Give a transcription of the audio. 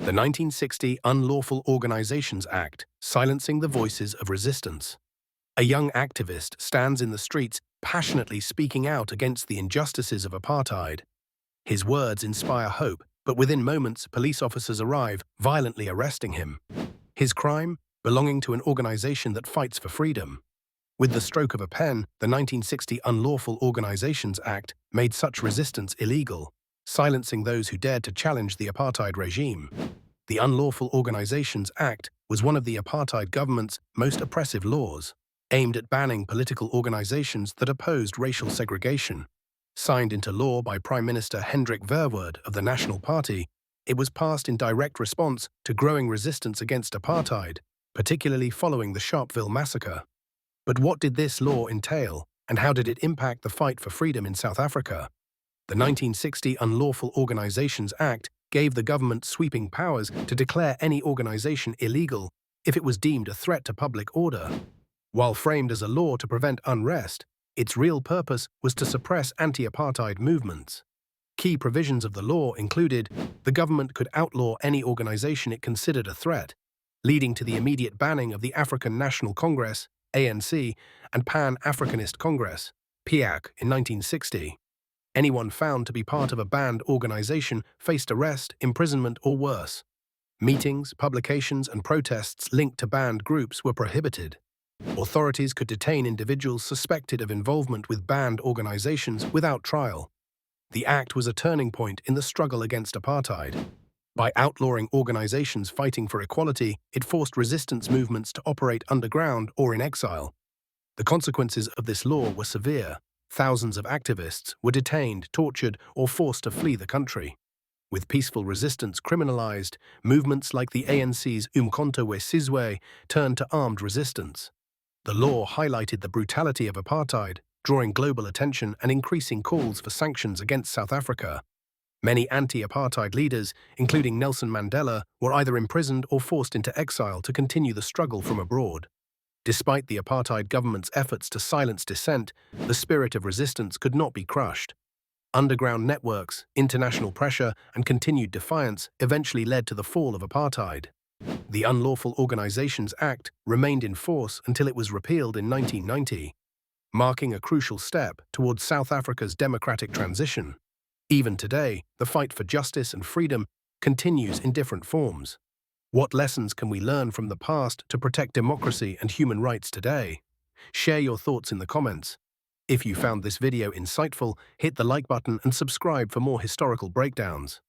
The 1960 Unlawful Organizations Act, silencing the voices of resistance. A young activist stands in the streets passionately speaking out against the injustices of apartheid. His words inspire hope, but within moments, police officers arrive, violently arresting him. His crime? Belonging to an organization that fights for freedom. With the stroke of a pen, the 1960 Unlawful Organizations Act made such resistance illegal, silencing those who dared to challenge the apartheid regime. The Unlawful Organizations Act was one of the apartheid government's most oppressive laws, aimed at banning political organizations that opposed racial segregation. Signed into law by Prime Minister Hendrik Verwoerd of the National Party, it was passed in direct response to growing resistance against apartheid, particularly following the Sharpeville Massacre. But what did this law entail, and how did it impact the fight for freedom in South Africa? The 1960 Unlawful Organizations Act gave the government sweeping powers to declare any organization illegal if it was deemed a threat to public order. While framed as a law to prevent unrest, its real purpose was to suppress anti-apartheid movements. Key provisions of the law included the government could outlaw any organization it considered a threat, leading to the immediate banning of the African National Congress, ANC, and Pan-Africanist Congress, PAC, in 1960. Anyone found to be part of a banned organization faced arrest, imprisonment, or worse. Meetings, publications, and protests linked to banned groups were prohibited. Authorities could detain individuals suspected of involvement with banned organizations without trial. The act was a turning point in the struggle against apartheid. By outlawing organizations fighting for equality, it forced resistance movements to operate underground or in exile. The consequences of this law were severe. Thousands of activists were detained, tortured, or forced to flee the country. With peaceful resistance criminalized, movements like the ANC's Umkhonto we Sizwe turned to armed resistance. The law highlighted the brutality of apartheid, drawing global attention and increasing calls for sanctions against South Africa. Many anti-apartheid leaders, including Nelson Mandela, were either imprisoned or forced into exile to continue the struggle from abroad. Despite the apartheid government's efforts to silence dissent, the spirit of resistance could not be crushed. Underground networks, international pressure, and continued defiance eventually led to the fall of apartheid. The Unlawful Organizations Act remained in force until it was repealed in 1990, marking a crucial step towards South Africa's democratic transition. Even today, the fight for justice and freedom continues in different forms. What lessons can we learn from the past to protect democracy and human rights today? Share your thoughts in the comments. If you found this video insightful, hit the like button and subscribe for more historical breakdowns.